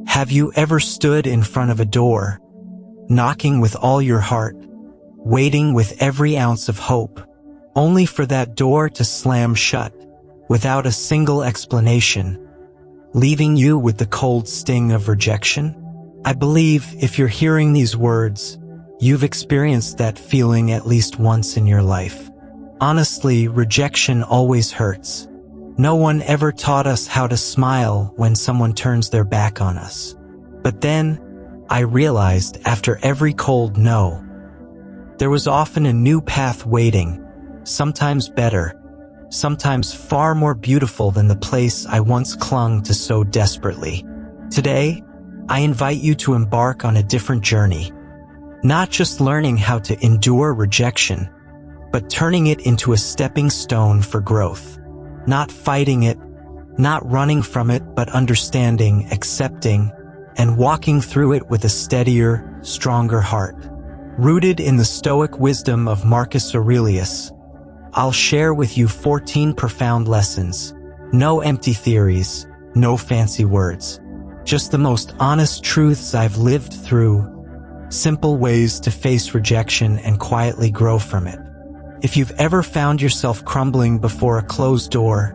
Have you ever stood in front of a door, knocking with all your heart, waiting with every ounce of hope, only for that door to slam shut, without a single explanation, leaving you with the cold sting of rejection? I believe if you're hearing these words, you've experienced that feeling at least once in your life. Honestly, rejection always hurts. No one ever taught us how to smile when someone turns their back on us. But then, I realized after every cold no, there was often a new path waiting, sometimes better, sometimes far more beautiful than the place I once clung to so desperately. Today, I invite you to embark on a different journey, not just learning how to endure rejection, but turning it into a stepping stone for growth. Not fighting it, not running from it, but understanding, accepting, and walking through it with a steadier, stronger heart. Rooted in the Stoic wisdom of Marcus Aurelius, I'll share with you 14 profound lessons. No empty theories, no fancy words. Just the most honest truths I've lived through, simple ways to face rejection and quietly grow from it. If you've ever found yourself crumbling before a closed door,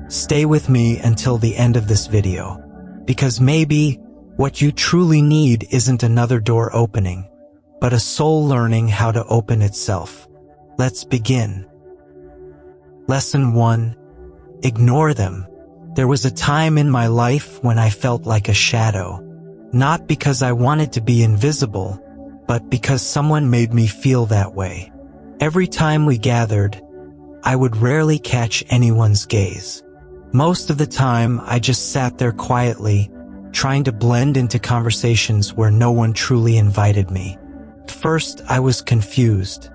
stay with me until the end of this video, because maybe what you truly need isn't another door opening, but a soul learning how to open itself. Let's begin. Lesson 1. Ignore them. There was a time in my life when I felt like a shadow, not because I wanted to be invisible, but because someone made me feel that way. Every time we gathered, I would rarely catch anyone's gaze. Most of the time, I just sat there quietly, trying to blend into conversations where no one truly invited me. At first, I was confused.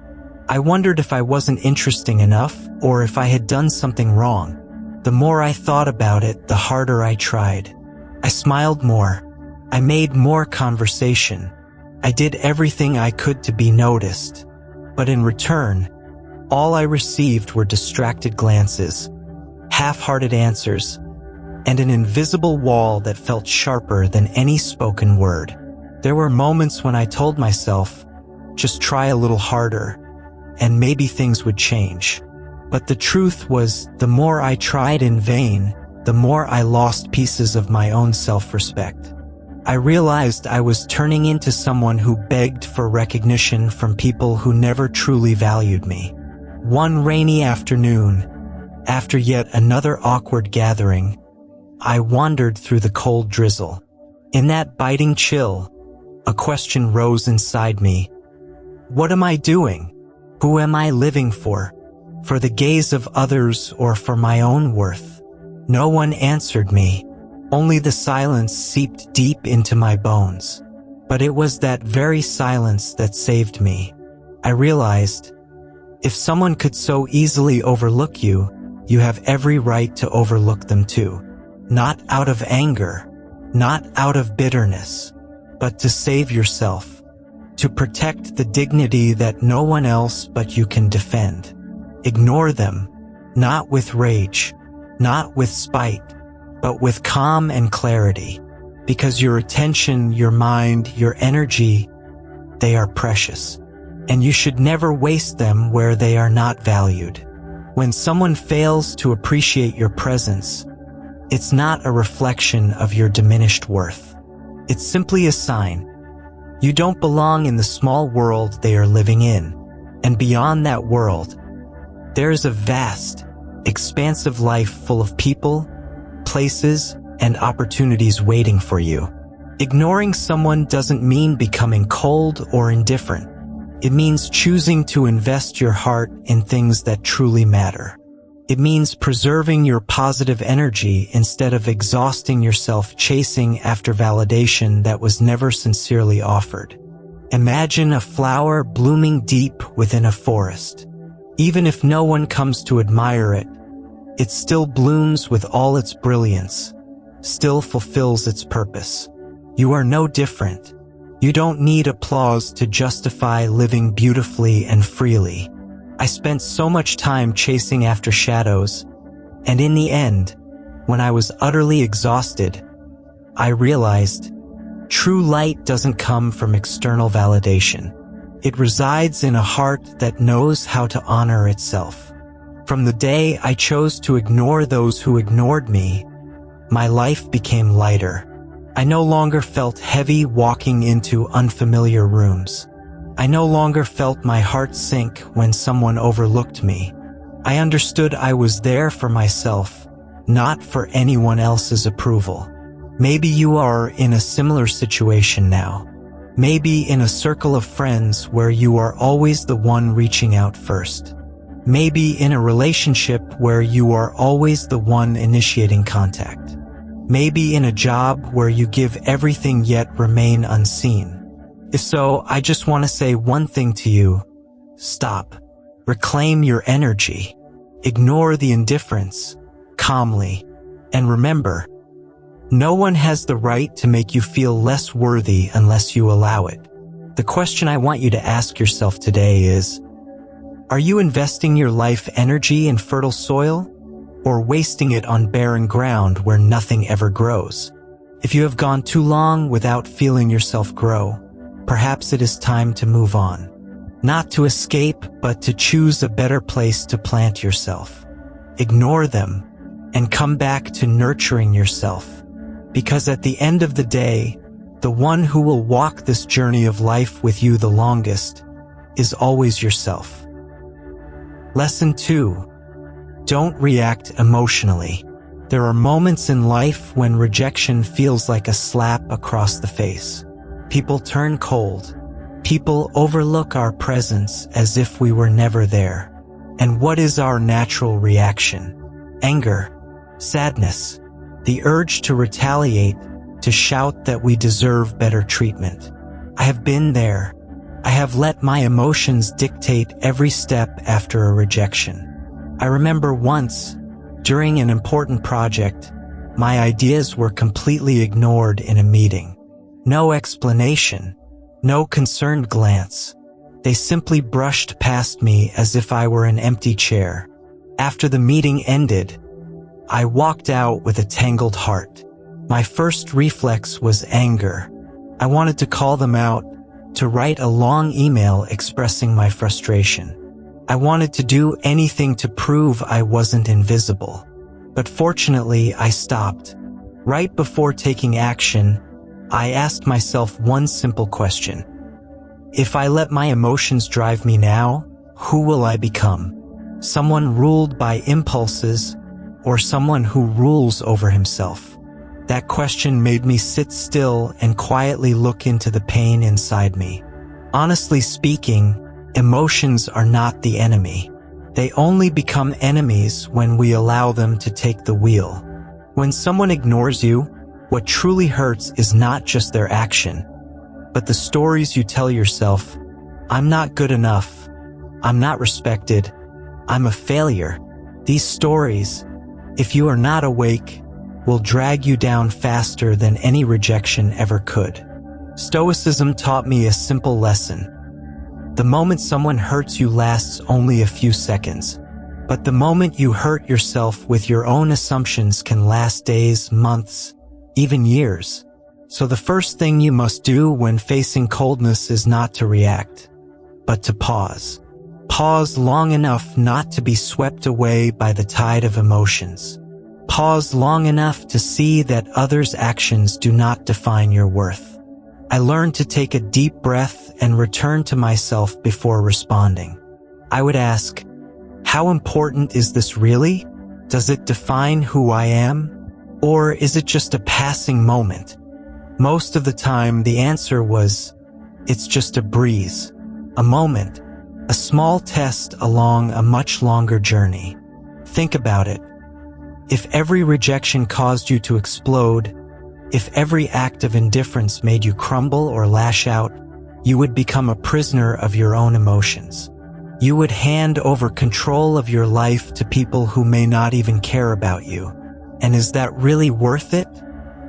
I wondered if I wasn't interesting enough or if I had done something wrong. The more I thought about it, the harder I tried. I smiled more. I made more conversation. I did everything I could to be noticed. But in return, all I received were distracted glances, half-hearted answers, and an invisible wall that felt sharper than any spoken word. There were moments when I told myself, just try a little harder, and maybe things would change. But the truth was, the more I tried in vain, the more I lost pieces of my own self-respect. I realized I was turning into someone who begged for recognition from people who never truly valued me. One rainy afternoon, after yet another awkward gathering, I wandered through the cold drizzle. In that biting chill, a question rose inside me. What am I doing? Who am I living for? For the gaze of others or for my own worth? No one answered me. Only the silence seeped deep into my bones. But it was that very silence that saved me. I realized, if someone could so easily overlook you, you have every right to overlook them too. Not out of anger, not out of bitterness, but to save yourself, to protect the dignity that no one else but you can defend. Ignore them, not with rage, not with spite, but with calm and clarity, because your attention, your mind, your energy, they are precious, and you should never waste them where they are not valued. When someone fails to appreciate your presence, it's not a reflection of your diminished worth. It's simply a sign. You don't belong in the small world they are living in, and beyond that world, there is a vast, expansive life full of people, places, and opportunities waiting for you. Ignoring someone doesn't mean becoming cold or indifferent. It means choosing to invest your heart in things that truly matter. It means preserving your positive energy instead of exhausting yourself chasing after validation that was never sincerely offered. Imagine a flower blooming deep within a forest. Even if no one comes to admire it, it still blooms with all its brilliance, still fulfills its purpose. You are no different. You don't need applause to justify living beautifully and freely. I spent so much time chasing after shadows, and in the end, when I was utterly exhausted, I realized true light doesn't come from external validation. It resides in a heart that knows how to honor itself. From the day I chose to ignore those who ignored me, my life became lighter. I no longer felt heavy walking into unfamiliar rooms. I no longer felt my heart sink when someone overlooked me. I understood I was there for myself, not for anyone else's approval. Maybe you are in a similar situation now. Maybe in a circle of friends where you are always the one reaching out first. Maybe in a relationship where you are always the one initiating contact. Maybe in a job where you give everything yet remain unseen. If so, I just want to say one thing to you. Stop. Reclaim your energy. Ignore the indifference, calmly. And remember, no one has the right to make you feel less worthy unless you allow it. The question I want you to ask yourself today is, are you investing your life energy in fertile soil, or wasting it on barren ground where nothing ever grows? If you have gone too long without feeling yourself grow, perhaps it is time to move on. Not to escape, but to choose a better place to plant yourself. Ignore them, and come back to nurturing yourself. Because at the end of the day, the one who will walk this journey of life with you the longest is always yourself. Lesson 2. Don't react emotionally. There are moments in life when rejection feels like a slap across the face. People turn cold. People overlook our presence as if we were never there. And what is our natural reaction? Anger, sadness, the urge to retaliate, to shout that we deserve better treatment. I have been there. I have let my emotions dictate every step after a rejection. I remember once, during an important project, my ideas were completely ignored in a meeting. No explanation, no concerned glance. They simply brushed past me as if I were an empty chair. After the meeting ended, I walked out with a tangled heart. My first reflex was anger. I wanted to call them out, to write a long email expressing my frustration. I wanted to do anything to prove I wasn't invisible. But fortunately, I stopped. Right before taking action, I asked myself one simple question. If I let my emotions drive me now, who will I become? Someone ruled by impulses, or someone who rules over himself? That question made me sit still and quietly look into the pain inside me. Honestly speaking, emotions are not the enemy. They only become enemies when we allow them to take the wheel. When someone ignores you, what truly hurts is not just their action, but the stories you tell yourself. I'm not good enough. I'm not respected. I'm a failure. These stories, if you are not awake, will drag you down faster than any rejection ever could. Stoicism taught me a simple lesson. The moment someone hurts you lasts only a few seconds, but the moment you hurt yourself with your own assumptions can last days, months, even years. So the first thing you must do when facing coldness is not to react, but to pause. Pause long enough not to be swept away by the tide of emotions. Pause long enough to see that others' actions do not define your worth. I learned to take a deep breath and return to myself before responding. I would ask, how important is this really? Does it define who I am? Or is it just a passing moment? Most of the time, the answer was, it's just a breeze, a moment, a small test along a much longer journey. Think about it. If every rejection caused you to explode, if every act of indifference made you crumble or lash out, you would become a prisoner of your own emotions. You would hand over control of your life to people who may not even care about you. And is that really worth it?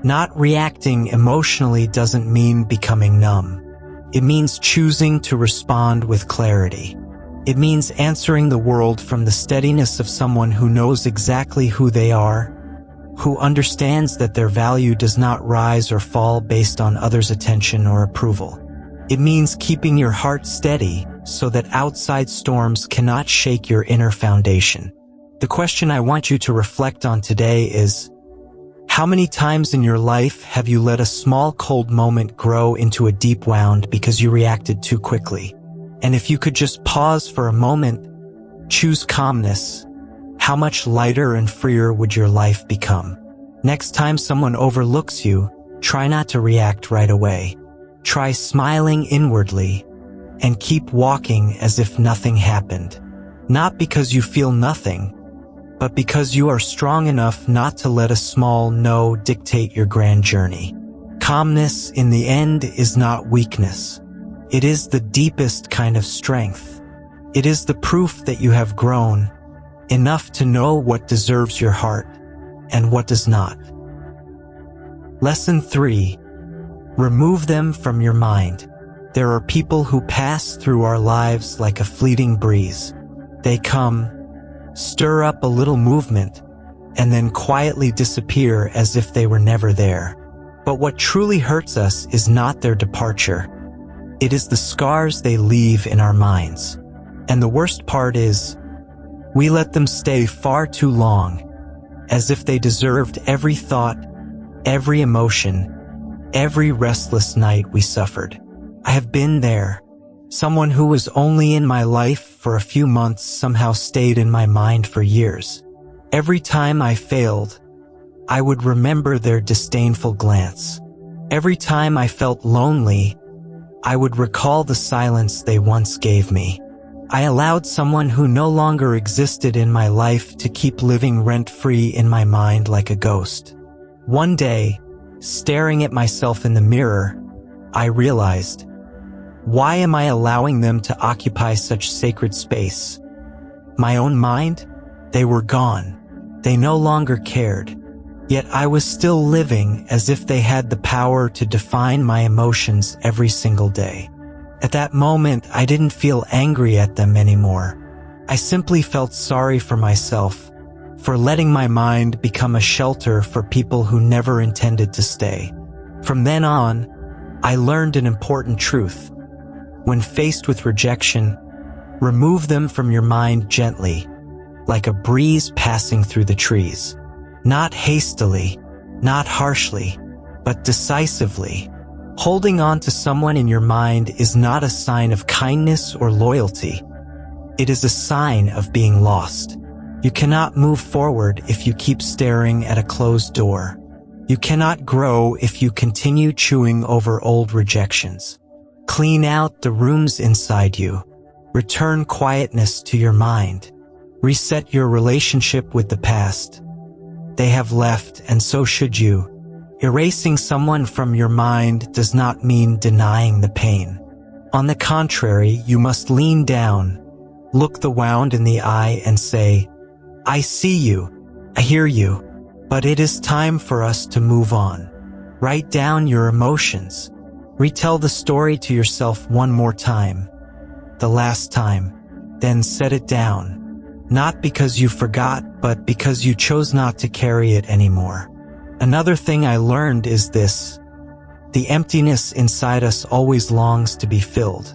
Not reacting emotionally doesn't mean becoming numb. It means choosing to respond with clarity. It means answering the world from the steadiness of someone who knows exactly who they are, who understands that their value does not rise or fall based on others' attention or approval. It means keeping your heart steady so that outside storms cannot shake your inner foundation. The question I want you to reflect on today is, how many times in your life have you let a small cold moment grow into a deep wound because you reacted too quickly? And if you could just pause for a moment, choose calmness, how much lighter and freer would your life become? Next time someone overlooks you, try not to react right away. Try smiling inwardly and keep walking as if nothing happened. Not because you feel nothing, but because you are strong enough not to let a small no dictate your grand journey. Calmness, in the end, is not weakness. It is the deepest kind of strength. It is the proof that you have grown enough to know what deserves your heart and what does not. Lesson 3. Remove them from your mind. There are people who pass through our lives like a fleeting breeze. They come, stir up a little movement, and then quietly disappear as if they were never there. But what truly hurts us is not their departure. It is the scars they leave in our minds. And the worst part is, we let them stay far too long, as if they deserved every thought, every emotion, every restless night we suffered. I have been there. Someone who was only in my life for a few months somehow stayed in my mind for years. Every time I failed, I would remember their disdainful glance. Every time I felt lonely, I would recall the silence they once gave me. I allowed someone who no longer existed in my life to keep living rent-free in my mind like a ghost. One day, staring at myself in the mirror, I realized, why am I allowing them to occupy such sacred space? My own mind? They were gone. They no longer cared. Yet I was still living as if they had the power to define my emotions every single day. At that moment, I didn't feel angry at them anymore. I simply felt sorry for myself, for letting my mind become a shelter for people who never intended to stay. From then on, I learned an important truth. When faced with rejection, remove them from your mind gently, like a breeze passing through the trees. Not hastily, not harshly, but decisively. Holding on to someone in your mind is not a sign of kindness or loyalty. It is a sign of being lost. You cannot move forward if you keep staring at a closed door. You cannot grow if you continue chewing over old rejections. Clean out the rooms inside you. Return quietness to your mind. Reset your relationship with the past. They have left, and so should you. Erasing someone from your mind does not mean denying the pain. On the contrary, you must lean down, look the wound in the eye and say, I see you, I hear you, but it is time for us to move on. Write down your emotions. Retell the story to yourself one more time, the last time, then set it down. Not because you forgot, but because you chose not to carry it anymore. Another thing I learned is this: the emptiness inside us always longs to be filled.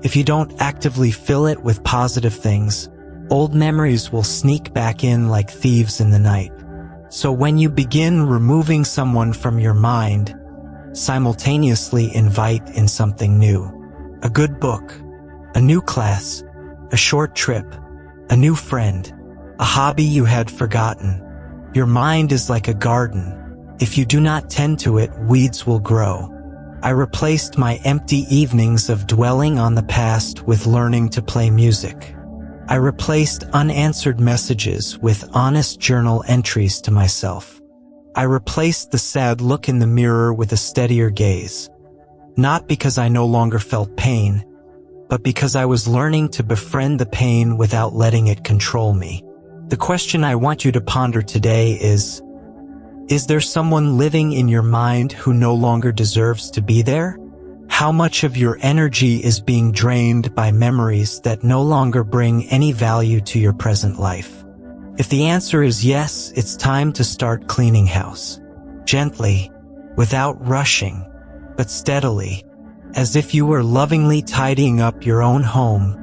If you don't actively fill it with positive things, old memories will sneak back in like thieves in the night. So when you begin removing someone from your mind, simultaneously invite in something new. A good book, a new class, a short trip, a new friend, a hobby you had forgotten. Your mind is like a garden. If you do not tend to it, weeds will grow. I replaced my empty evenings of dwelling on the past with learning to play music. I replaced unanswered messages with honest journal entries to myself. I replaced the sad look in the mirror with a steadier gaze. Not because I no longer felt pain, but because I was learning to befriend the pain without letting it control me. The question I want you to ponder today is there someone living in your mind who no longer deserves to be there? How much of your energy is being drained by memories that no longer bring any value to your present life? If the answer is yes, it's time to start cleaning house. Gently, without rushing, but steadily, as if you were lovingly tidying up your own home,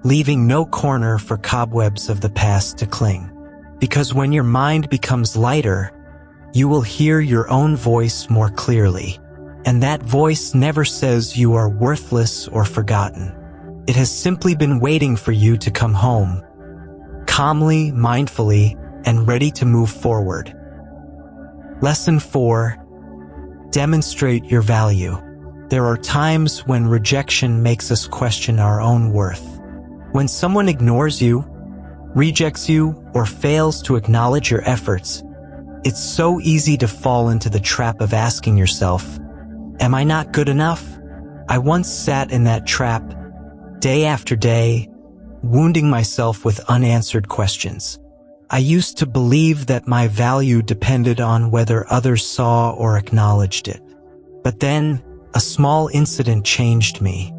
leaving no corner for cobwebs of the past to cling. Because when your mind becomes lighter, you will hear your own voice more clearly. And that voice never says you are worthless or forgotten. It has simply been waiting for you to come home, calmly, mindfully, and ready to move forward. Lesson 4. Demonstrate your value. There are times when rejection makes us question our own worth. When someone ignores you, rejects you, or fails to acknowledge your efforts, it's so easy to fall into the trap of asking yourself, "Am I not good enough?" I once sat in that trap, day after day, wounding myself with unanswered questions. I used to believe that my value depended on whether others saw or acknowledged it. But then, a small incident changed me.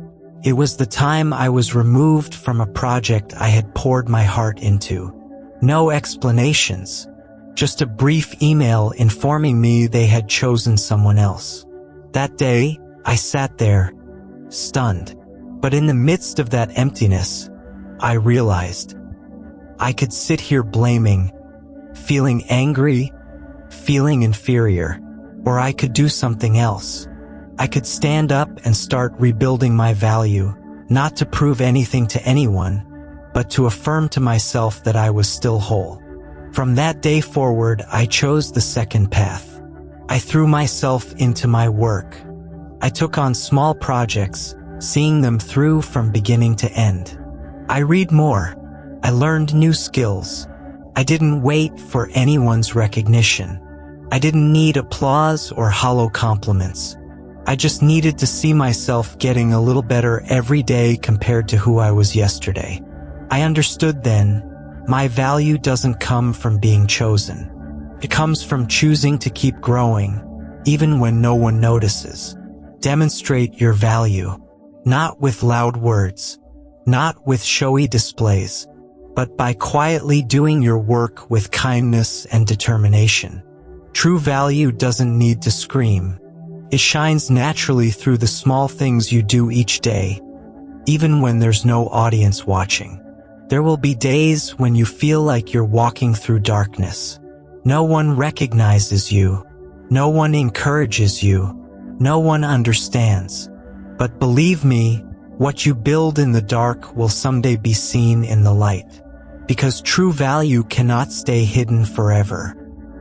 It was the time I was removed from a project I had poured my heart into. No explanations, just a brief email informing me they had chosen someone else. That day, I sat there, stunned. But in the midst of that emptiness, I realized I could sit here blaming, feeling angry, feeling inferior, or I could do something else. I could stand up and start rebuilding my value, not to prove anything to anyone, but to affirm to myself that I was still whole. From that day forward, I chose the second path. I threw myself into my work. I took on small projects, seeing them through from beginning to end. I read more. I learned new skills. I didn't wait for anyone's recognition. I didn't need applause or hollow compliments. I just needed to see myself getting a little better every day compared to who I was yesterday. I understood then, my value doesn't come from being chosen. It comes from choosing to keep growing, even when no one notices. Demonstrate your value, not with loud words, not with showy displays, but by quietly doing your work with kindness and determination. True value doesn't need to scream. It shines naturally through the small things you do each day, even when there's no audience watching. There will be days when you feel like you're walking through darkness. No one recognizes you. No one encourages you. No one understands. But believe me, what you build in the dark will someday be seen in the light. Because true value cannot stay hidden forever.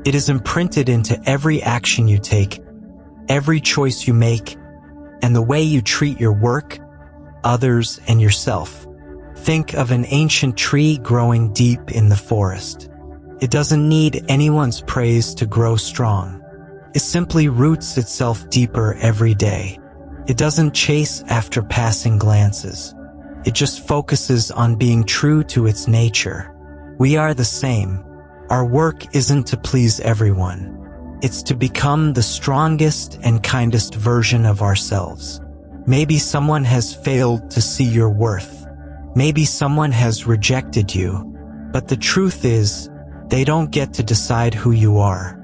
It is imprinted into every action you take, every choice you make, and the way you treat your work, others, and yourself. Think of an ancient tree growing deep in the forest. It doesn't need anyone's praise to grow strong. It simply roots itself deeper every day. It doesn't chase after passing glances. It just focuses on being true to its nature. We are the same. Our work isn't to please everyone. It's to become the strongest and kindest version of ourselves. Maybe someone has failed to see your worth. Maybe someone has rejected you. But the truth is, they don't get to decide who you are.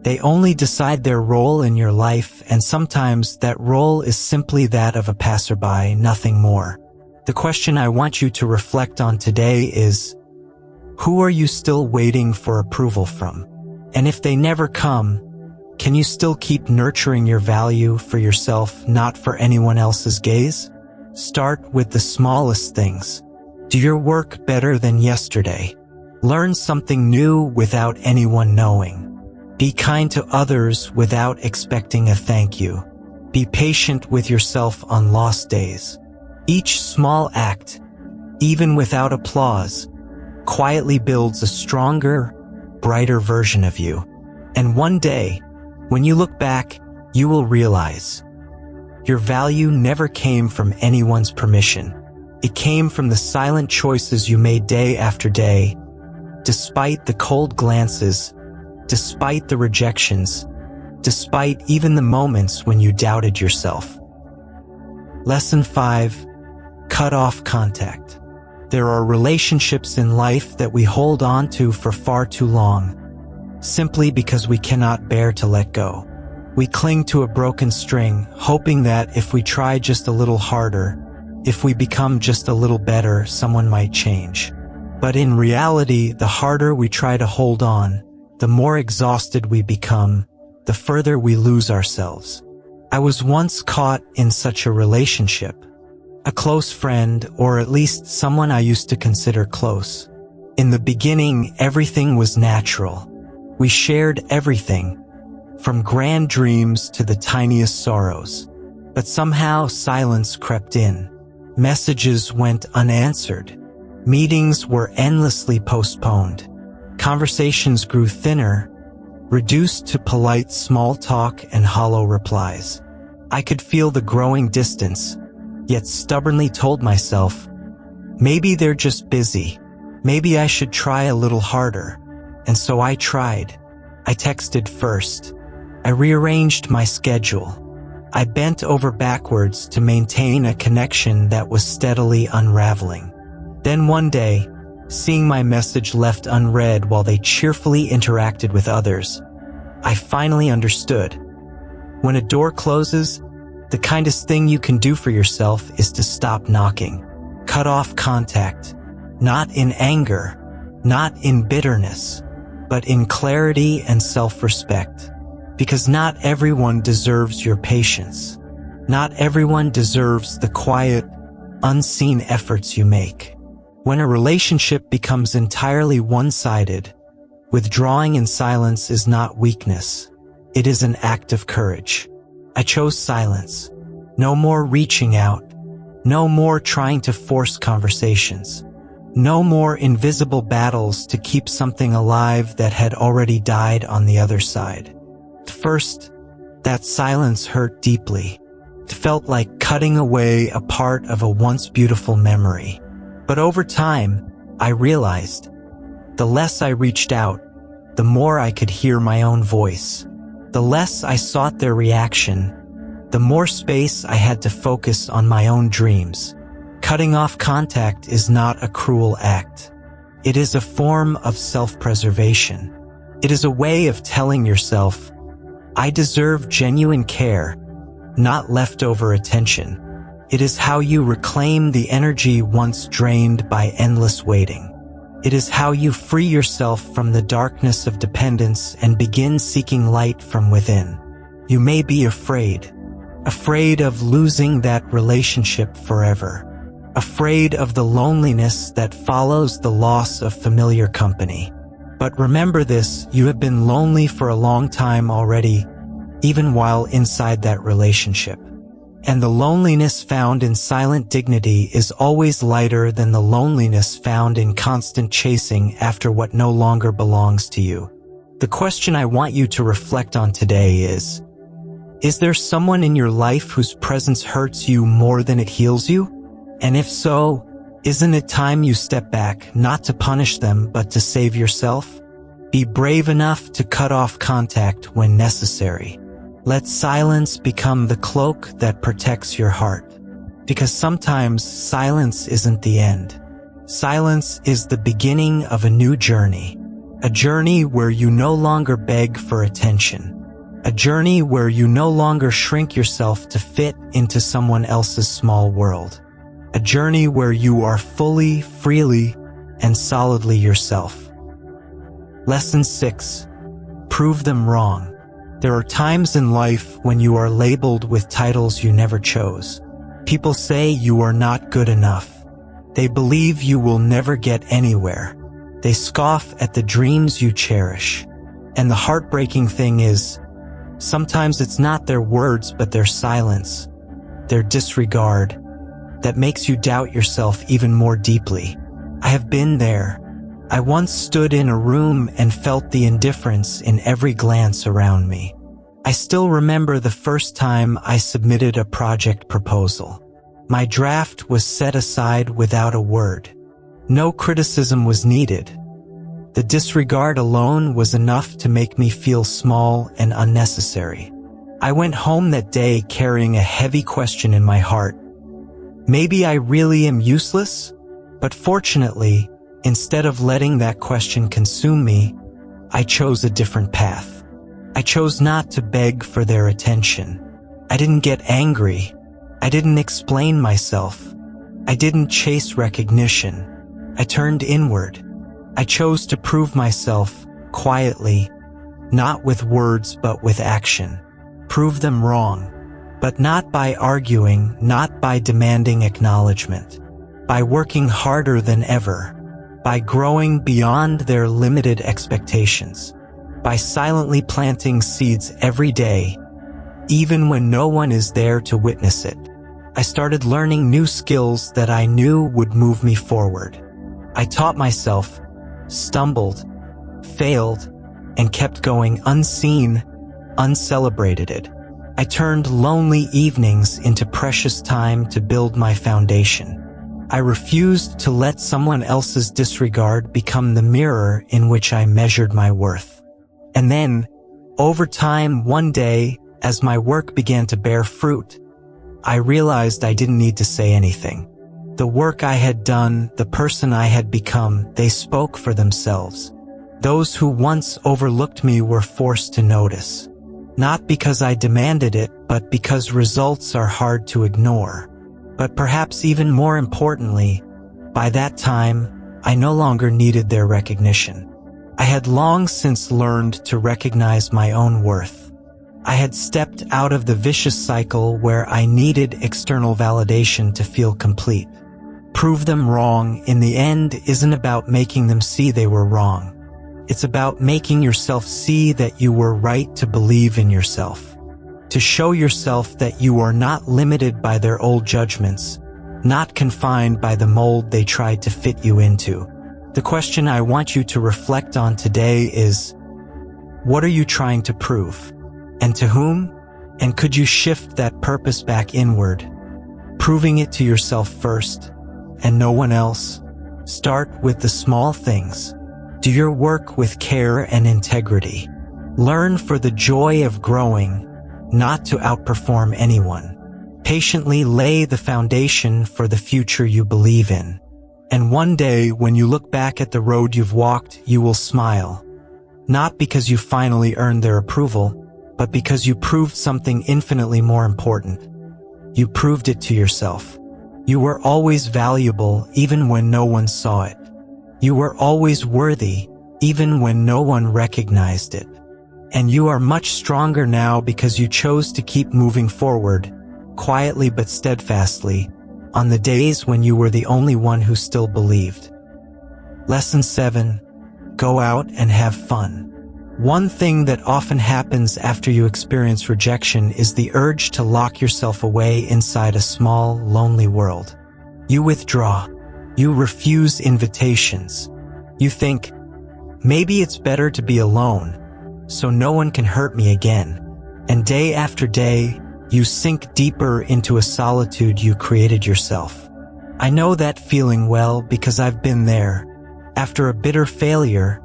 They only decide their role in your life, and sometimes that role is simply that of a passerby, nothing more. The question I want you to reflect on today is, who are you still waiting for approval from? And if they never come, can you still keep nurturing your value for yourself, not for anyone else's gaze? Start with the smallest things. Do your work better than yesterday. Learn something new without anyone knowing. Be kind to others without expecting a thank you. Be patient with yourself on lost days. Each small act, even without applause, quietly builds a stronger, brighter version of you. And one day, when you look back, you will realize your value never came from anyone's permission. It came from the silent choices you made day after day, despite the cold glances, despite the rejections, despite even the moments when you doubted yourself. Lesson 5. Cut off contact. There are relationships in life that we hold on to for far too long, simply because we cannot bear to let go. We cling to a broken string, hoping that if we try just a little harder, if we become just a little better, someone might change. But in reality, the harder we try to hold on, the more exhausted we become, the further we lose ourselves. I was once caught in such a relationship. A close friend, or at least someone I used to consider close. In the beginning, everything was natural. We shared everything, from grand dreams to the tiniest sorrows. But somehow silence crept in. Messages went unanswered. Meetings were endlessly postponed. Conversations grew thinner, reduced to polite small talk and hollow replies. I could feel the growing distance, yet stubbornly told myself, maybe they're just busy. Maybe I should try a little harder. And so I tried. I texted first. I rearranged my schedule. I bent over backwards to maintain a connection that was steadily unraveling. Then one day, seeing my message left unread while they cheerfully interacted with others, I finally understood. When a door closes, the kindest thing you can do for yourself is to stop knocking. Cut off contact, not in anger, not in bitterness, but in clarity and self-respect. Because not everyone deserves your patience. Not everyone deserves the quiet, unseen efforts you make. When a relationship becomes entirely one-sided, withdrawing in silence is not weakness. It is an act of courage. I chose silence. No more reaching out. No more trying to force conversations. No more invisible battles to keep something alive that had already died on the other side. At first, that silence hurt deeply. It felt like cutting away a part of a once beautiful memory. But over time, I realized, the less I reached out, the more I could hear my own voice. The less I sought their reaction, the more space I had to focus on my own dreams. Cutting off contact is not a cruel act. It is a form of self-preservation. It is a way of telling yourself, I deserve genuine care, not leftover attention. It is how you reclaim the energy once drained by endless waiting. It is how you free yourself from the darkness of dependence and begin seeking light from within. You may be afraid of losing that relationship forever. Afraid of the loneliness that follows the loss of familiar company. But remember this, you have been lonely for a long time already, even while inside that relationship. And the loneliness found in silent dignity is always lighter than the loneliness found in constant chasing after what no longer belongs to you. The question I want you to reflect on today is there someone in your life whose presence hurts you more than it heals you? And if so, isn't it time you step back, not to punish them, but to save yourself? Be brave enough to cut off contact when necessary. Let silence become the cloak that protects your heart. Because sometimes silence isn't the end. Silence is the beginning of a new journey. A journey where you no longer beg for attention. A journey where you no longer shrink yourself to fit into someone else's small world. A journey where you are fully, freely, and solidly yourself. Lesson 6. Prove them wrong. There are times in life when you are labeled with titles you never chose. People say you are not good enough. They believe you will never get anywhere. They scoff at the dreams you cherish. And the heartbreaking thing is, sometimes it's not their words but their silence, their disregard, that makes you doubt yourself even more deeply. I have been there. I once stood in a room and felt the indifference in every glance around me. I still remember the first time I submitted a project proposal. My draft was set aside without a word. No criticism was needed. The disregard alone was enough to make me feel small and unnecessary. I went home that day carrying a heavy question in my heart. Maybe I really am useless? But fortunately, instead of letting that question consume me, I chose a different path. I chose not to beg for their attention. I didn't get angry. I didn't explain myself. I didn't chase recognition. I turned inward. I chose to prove myself quietly, not with words but with action. Prove them wrong, but not by arguing, not by demanding acknowledgement, by working harder than ever, by growing beyond their limited expectations, by silently planting seeds every day, even when no one is there to witness it. I started learning new skills that I knew would move me forward. I taught myself, stumbled, failed, and kept going unseen, uncelebrated. I turned lonely evenings into precious time to build my foundation. I refused to let someone else's disregard become the mirror in which I measured my worth. And then, over time, one day, as my work began to bear fruit, I realized I didn't need to say anything. The work I had done, the person I had become, they spoke for themselves. Those who once overlooked me were forced to notice. Not because I demanded it, but because results are hard to ignore. But perhaps even more importantly, by that time, I no longer needed their recognition. I had long since learned to recognize my own worth. I had stepped out of the vicious cycle where I needed external validation to feel complete. Prove them wrong, in the end, isn't about making them see they were wrong. It's about making yourself see that you were right to believe in yourself. To show yourself that you are not limited by their old judgments, not confined by the mold they tried to fit you into. The question I want you to reflect on today is, what are you trying to prove? And to whom? And could you shift that purpose back inward, proving it to yourself first, and no one else? Start with the small things. Do your work with care and integrity. Learn for the joy of growing, not to outperform anyone. Patiently lay the foundation for the future you believe in. And one day, when you look back at the road you've walked, you will smile. Not because you finally earned their approval, but because you proved something infinitely more important. You proved it to yourself. You were always valuable, even when no one saw it. You were always worthy, even when no one recognized it. And you are much stronger now because you chose to keep moving forward, quietly but steadfastly, on the days when you were the only one who still believed. Lesson 7. Go out and have fun. One thing that often happens after you experience rejection is the urge to lock yourself away inside a small, lonely world. You withdraw. You refuse invitations. You think, maybe it's better to be alone, so no one can hurt me again. And day after day, you sink deeper into a solitude you created yourself. I know that feeling well because I've been there. After a bitter failure,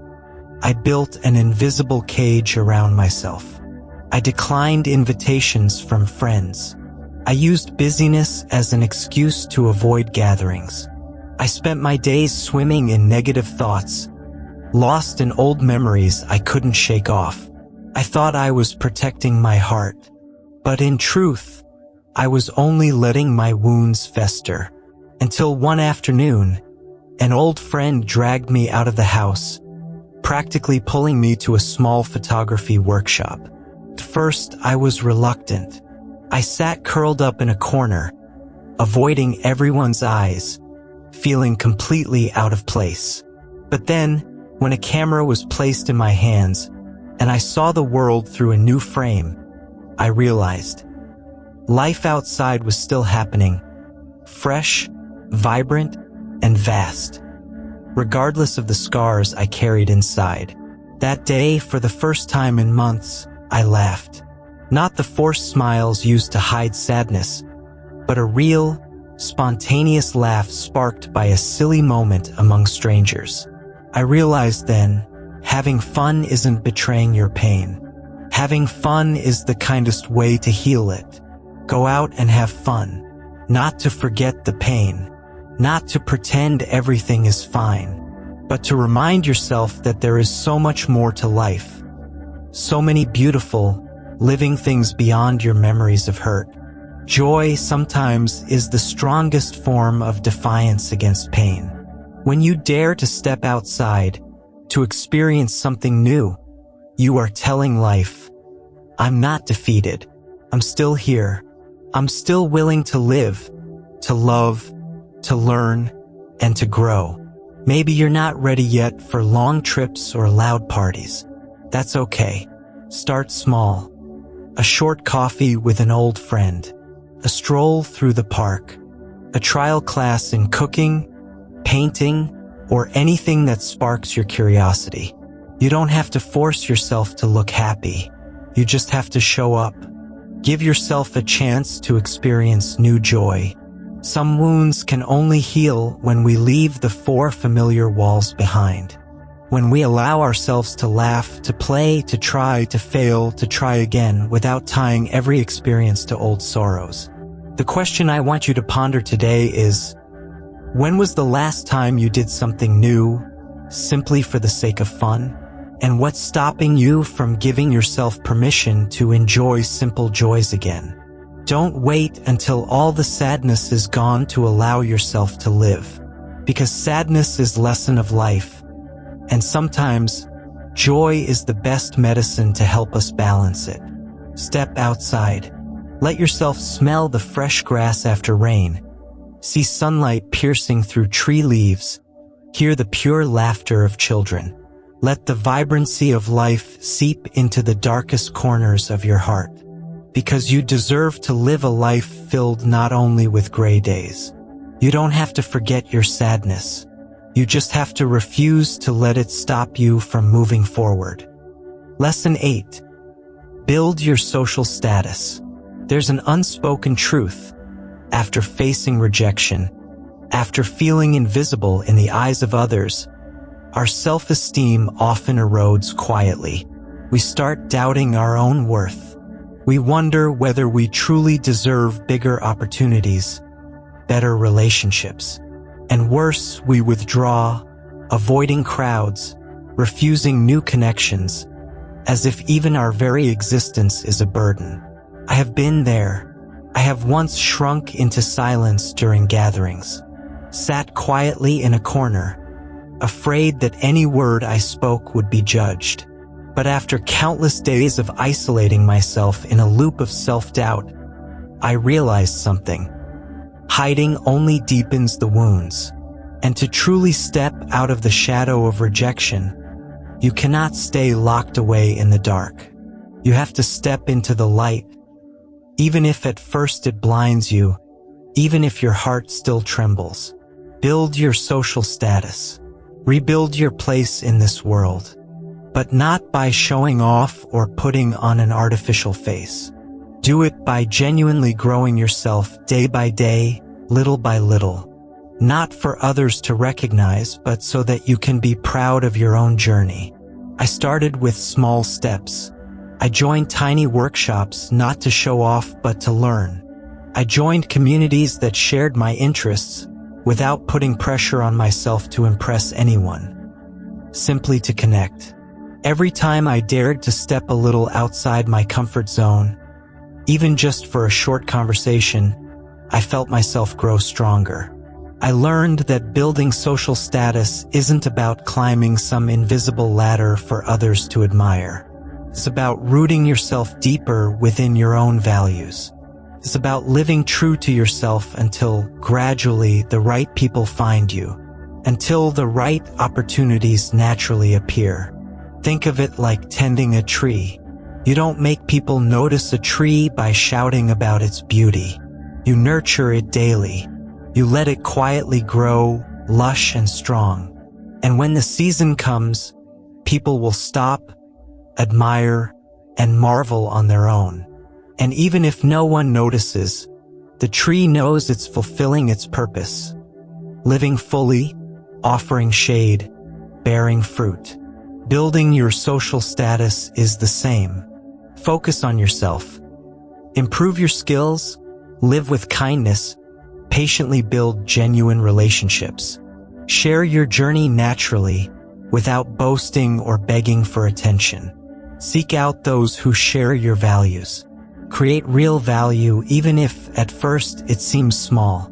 I built an invisible cage around myself. I declined invitations from friends. I used busyness as an excuse to avoid gatherings. I spent my days swimming in negative thoughts, lost in old memories I couldn't shake off. I thought I was protecting my heart, but in truth, I was only letting my wounds fester. Until one afternoon, an old friend dragged me out of the house, practically pulling me to a small photography workshop. At first, I was reluctant. I sat curled up in a corner, avoiding everyone's eyes, feeling completely out of place. But then, when a camera was placed in my hands, and I saw the world through a new frame, I realized life outside was still happening, fresh, vibrant, and vast, regardless of the scars I carried inside. That day, for the first time in months, I laughed. Not the forced smiles used to hide sadness, but a real, spontaneous laugh sparked by a silly moment among strangers. I realized then, having fun isn't betraying your pain. Having fun is the kindest way to heal it. Go out and have fun, not to forget the pain, not to pretend everything is fine, but to remind yourself that there is so much more to life, so many beautiful, living things beyond your memories of hurt. Joy sometimes is the strongest form of defiance against pain. When you dare to step outside, to experience something new, you are telling life, I'm not defeated. I'm still here. I'm still willing to live, to love, to learn, and to grow. Maybe you're not ready yet for long trips or loud parties. That's okay. Start small. A short coffee with an old friend, a stroll through the park, a trial class in cooking, painting, or anything that sparks your curiosity. You don't have to force yourself to look happy. You just have to show up. Give yourself a chance to experience new joy. Some wounds can only heal when we leave the four familiar walls behind. When we allow ourselves to laugh, to play, to try, to fail, to try again without tying every experience to old sorrows. The question I want you to ponder today is, when was the last time you did something new, simply for the sake of fun? And what's stopping you from giving yourself permission to enjoy simple joys again? Don't wait until all the sadness is gone to allow yourself to live, because sadness is lesson of life, and sometimes joy is the best medicine to help us balance it. Step outside. Let yourself smell the fresh grass after rain. See sunlight piercing through tree leaves. Hear the pure laughter of children. Let the vibrancy of life seep into the darkest corners of your heart, because you deserve to live a life filled not only with gray days. You don't have to forget your sadness. You just have to refuse to let it stop you from moving forward. Lesson 8. Build your social status. There's an unspoken truth. After facing rejection, after feeling invisible in the eyes of others, our self-esteem often erodes quietly. We start doubting our own worth. We wonder whether we truly deserve bigger opportunities, better relationships. And worse, we withdraw, avoiding crowds, refusing new connections, as if even our very existence is a burden. I have been there. I have once shrunk into silence during gatherings, sat quietly in a corner, afraid that any word I spoke would be judged. But after countless days of isolating myself in a loop of self-doubt, I realized something. Hiding only deepens the wounds. And to truly step out of the shadow of rejection, you cannot stay locked away in the dark. You have to step into the light, even if at first it blinds you, even if your heart still trembles. Build your social status. Rebuild your place in this world, but not by showing off or putting on an artificial face. Do it by genuinely growing yourself day by day, little by little, not for others to recognize, but so that you can be proud of your own journey. I started with small steps. I joined tiny workshops not to show off but to learn. I joined communities that shared my interests without putting pressure on myself to impress anyone, simply to connect. Every time I dared to step a little outside my comfort zone, even just for a short conversation, I felt myself grow stronger. I learned that building social status isn't about climbing some invisible ladder for others to admire. It's about rooting yourself deeper within your own values. It's about living true to yourself until gradually the right people find you, until the right opportunities naturally appear. Think of it like tending a tree. You don't make people notice a tree by shouting about its beauty. You nurture it daily. You let it quietly grow, lush and strong. And when the season comes, people will stop, admire, and marvel on their own. And even if no one notices, the tree knows it's fulfilling its purpose, living fully, offering shade, bearing fruit. Building your social status is the same. Focus on yourself. Improve your skills, live with kindness, Patiently build genuine relationships. Share your journey naturally, without boasting or begging for attention. Seek out those who share your values. Create real value even if, at first, it seems small.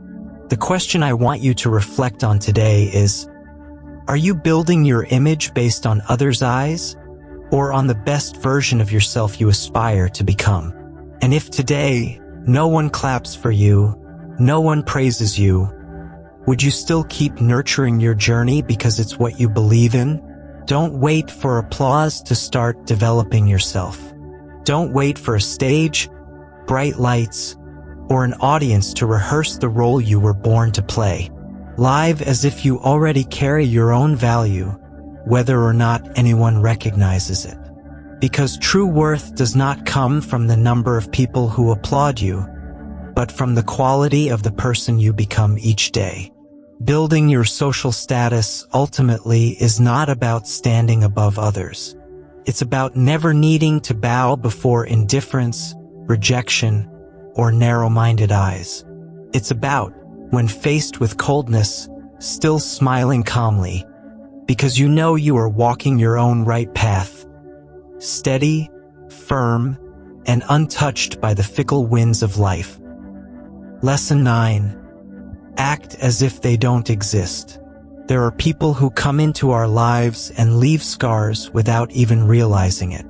The question I want you to reflect on today is, are you building your image based on others' eyes, or on the best version of yourself you aspire to become? And if today, no one claps for you, no one praises you, would you still keep nurturing your journey because it's what you believe in? Don't wait for applause to start developing yourself. Don't wait for a stage, bright lights, or an audience to rehearse the role you were born to play. Live as if you already carry your own value, whether or not anyone recognizes it. Because true worth does not come from the number of people who applaud you, but from the quality of the person you become each day. Building your social status ultimately is not about standing above others. It's about never needing to bow before indifference, rejection, or narrow-minded eyes. It's about, when faced with coldness, still smiling calmly, because you know you are walking your own right path, steady, firm, and untouched by the fickle winds of life. Lesson 9. Act as if they don't exist. There are people who come into our lives and leave scars without even realizing it.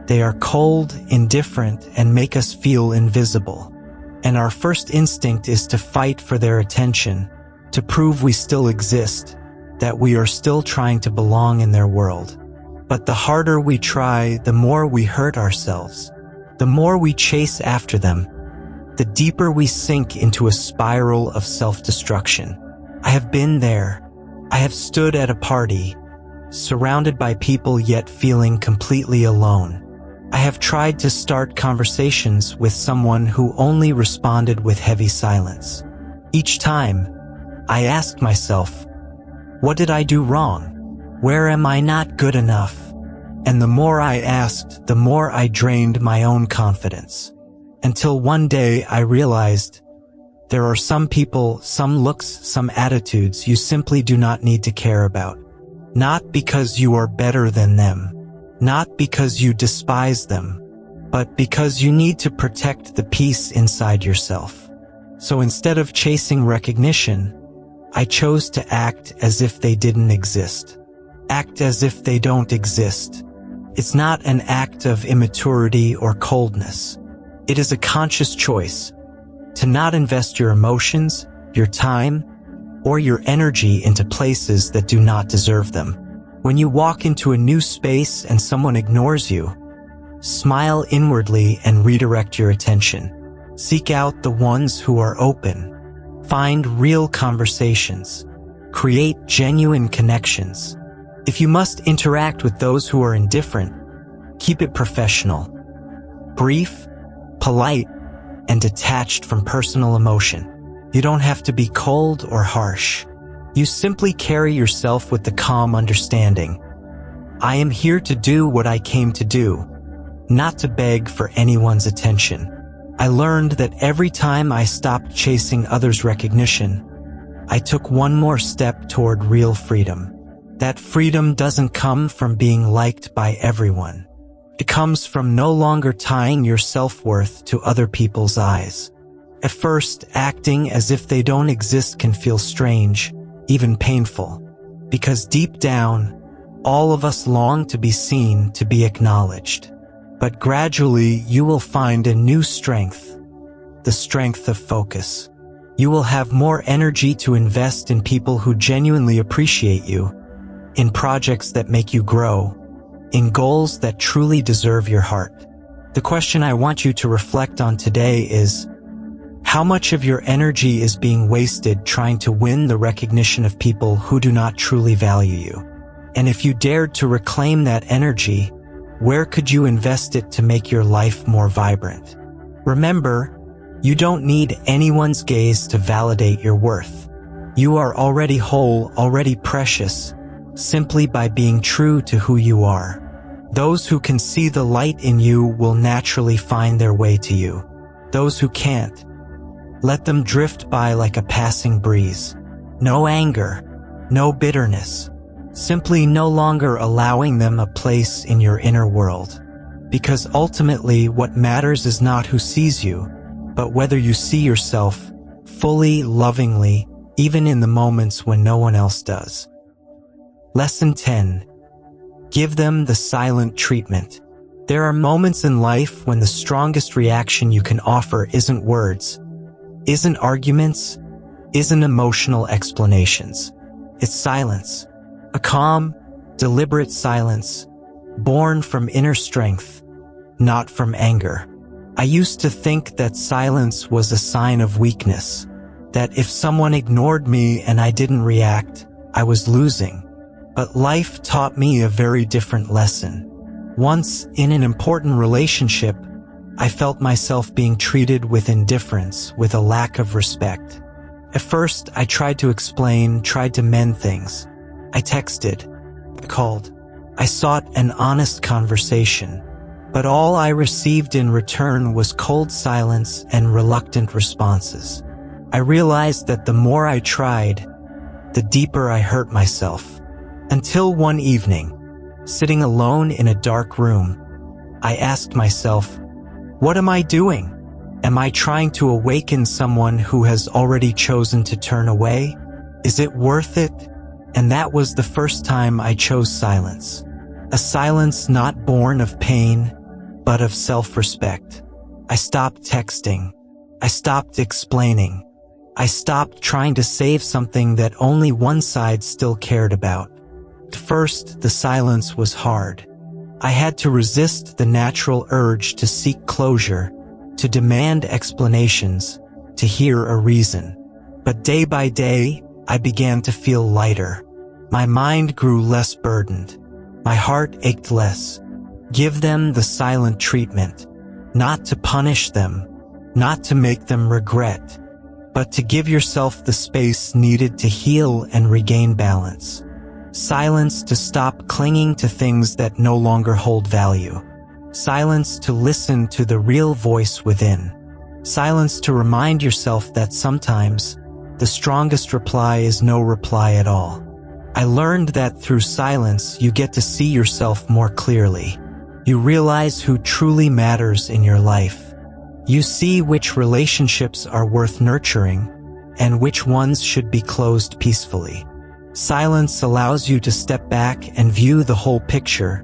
They are cold, indifferent, and make us feel invisible. And our first instinct is to fight for their attention, to prove we still exist, that we are still trying to belong in their world. But the harder we try, the more we hurt ourselves. The more we chase after them, the deeper we sink into a spiral of self-destruction. I have been there. I have stood at a party, surrounded by people yet feeling completely alone. I have tried to start conversations with someone who only responded with heavy silence. Each time, I asked myself, what did I do wrong? Where am I not good enough? And the more I asked, the more I drained my own confidence. Until one day I realized, there are some people, some looks, some attitudes you simply do not need to care about. Not because you are better than them, not because you despise them, but because you need to protect the peace inside yourself. So instead of chasing recognition, I chose to act as if they didn't exist. Act as if they don't exist. It's not an act of immaturity or coldness. It is a conscious choice to not invest your emotions, your time, or your energy into places that do not deserve them. When you walk into a new space and someone ignores you, smile inwardly and redirect your attention. Seek out the ones who are open. Find real conversations. Create genuine connections. If you must interact with those who are indifferent, keep it professional, brief, polite, and detached from personal emotion. You don't have to be cold or harsh. You simply carry yourself with the calm understanding. I am here to do what I came to do, not to beg for anyone's attention. I learned that every time I stopped chasing others' recognition, I took one more step toward real freedom. That freedom doesn't come from being liked by everyone. It comes from no longer tying your self-worth to other people's eyes. At first, acting as if they don't exist can feel strange, even painful, because deep down, all of us long to be seen, to be acknowledged. But gradually, you will find a new strength, the strength of focus. You will have more energy to invest in people who genuinely appreciate you, in projects that make you grow, in goals that truly deserve your heart. The question I want you to reflect on today is, how much of your energy is being wasted trying to win the recognition of people who do not truly value you? And if you dared to reclaim that energy, where could you invest it to make your life more vibrant? Remember, you don't need anyone's gaze to validate your worth. You are already whole, already precious, simply by being true to who you are. Those who can see the light in you will naturally find their way to you. Those who can't, Let them drift by like a passing breeze. No anger, no bitterness, simply no longer allowing them a place in your inner world. Because ultimately what matters is not who sees you, but whether you see yourself fully, lovingly, even in the moments when no one else does. Lesson 10. Give them the silent treatment. There are moments in life when the strongest reaction you can offer isn't words, isn't arguments, isn't emotional explanations. It's silence. A calm, deliberate silence, born from inner strength, not from anger. I used to think that silence was a sign of weakness, that if someone ignored me and I didn't react, I was losing. But life taught me a very different lesson. Once, in an important relationship, I felt myself being treated with indifference, with a lack of respect. At first, I tried to explain, tried to mend things. I texted, called. I sought an honest conversation. But all I received in return was cold silence and reluctant responses. I realized that the more I tried, the deeper I hurt myself. Until one evening, sitting alone in a dark room, I asked myself, what am I doing? Am I trying to awaken someone who has already chosen to turn away? Is it worth it? And that was the first time I chose silence. A silence not born of pain, but of self-respect. I stopped texting. I stopped explaining. I stopped trying to save something that only one side still cared about. At first, the silence was hard. I had to resist the natural urge to seek closure, to demand explanations, to hear a reason. But day by day, I began to feel lighter. My mind grew less burdened. My heart ached less. Give them the silent treatment, not to punish them, not to make them regret, but to give yourself the space needed to heal and regain balance. Silence to stop clinging to things that no longer hold value. Silence to listen to the real voice within. Silence to remind yourself that sometimes the strongest reply is no reply at all. I learned that through silence you get to see yourself more clearly. You realize who truly matters in your life. You see which relationships are worth nurturing and which ones should be closed peacefully. Silence allows you to step back and view the whole picture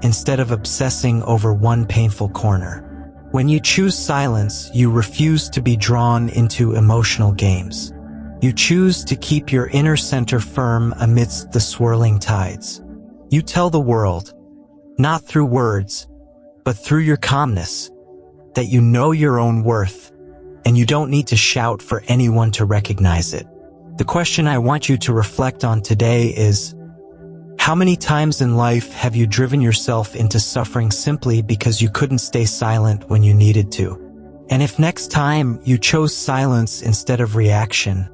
instead of obsessing over one painful corner. When you choose silence, you refuse to be drawn into emotional games. You choose to keep your inner center firm amidst the swirling tides. You tell the world, not through words, but through your calmness, that you know your own worth, and you don't need to shout for anyone to recognize it. The question I want you to reflect on today is, how many times in life have you driven yourself into suffering simply because you couldn't stay silent when you needed to? And if next time you chose silence instead of reaction,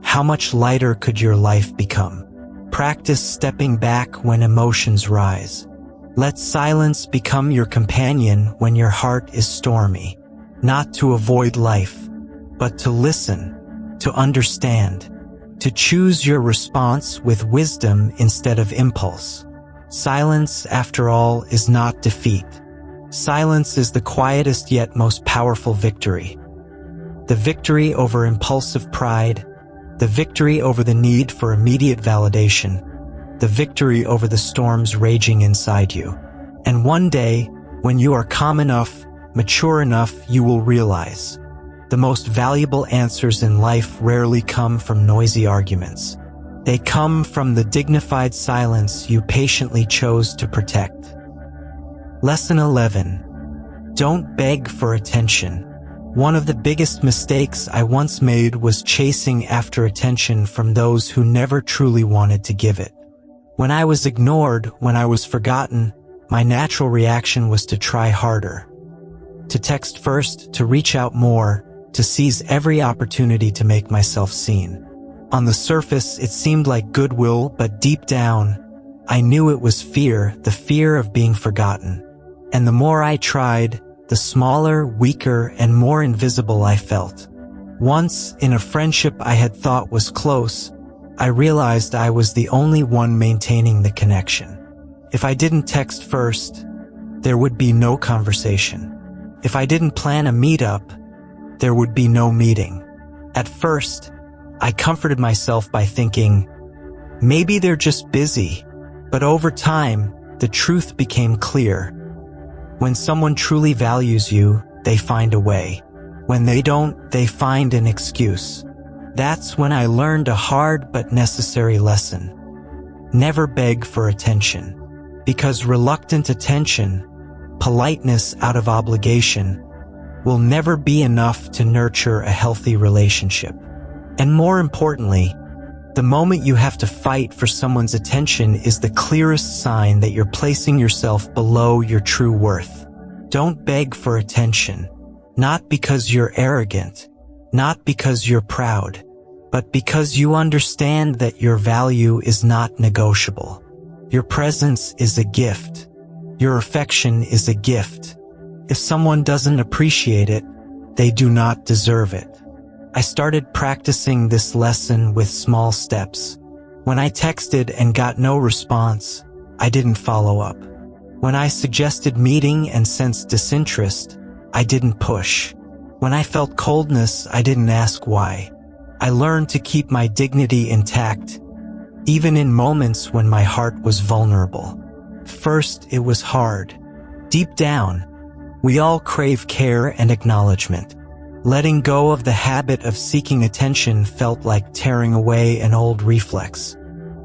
how much lighter could your life become? Practice stepping back when emotions rise. Let silence become your companion when your heart is stormy, not to avoid life, but to listen, to understand, to choose your response with wisdom instead of impulse. Silence, after all, is not defeat. Silence is the quietest yet most powerful victory. The victory over impulsive pride, the victory over the need for immediate validation, the victory over the storms raging inside you. And one day, when you are calm enough, mature enough, you will realize the most valuable answers in life rarely come from noisy arguments. They come from the dignified silence you patiently chose to protect. Lesson 11. Don't beg for attention. One of the biggest mistakes I once made was chasing after attention from those who never truly wanted to give it. When I was ignored, when I was forgotten, my natural reaction was to try harder. To text first, to reach out more, to seize every opportunity to make myself seen. On the surface, it seemed like goodwill, but deep down, I knew it was fear, the fear of being forgotten. And the more I tried, the smaller, weaker, and more invisible I felt. Once, in a friendship I had thought was close, I realized I was the only one maintaining the connection. If I didn't text first, there would be no conversation. If I didn't plan a meetup, there would be no meeting. At first, I comforted myself by thinking, maybe they're just busy. But over time, the truth became clear. When someone truly values you, they find a way. When they don't, they find an excuse. That's when I learned a hard but necessary lesson. Never beg for attention. Because reluctant attention, politeness out of obligation, will never be enough to nurture a healthy relationship. And more importantly, the moment you have to fight for someone's attention is the clearest sign that you're placing yourself below your true worth. Don't beg for attention, not because you're arrogant, not because you're proud, but because you understand that your value is not negotiable. Your presence is a gift. Your affection is a gift. If someone doesn't appreciate it, they do not deserve it. I started practicing this lesson with small steps. When I texted and got no response, I didn't follow up. When I suggested meeting and sensed disinterest, I didn't push. When I felt coldness, I didn't ask why. I learned to keep my dignity intact, even in moments when my heart was vulnerable. First, it was hard. Deep down, we all crave care and acknowledgement. Letting go of the habit of seeking attention felt like tearing away an old reflex.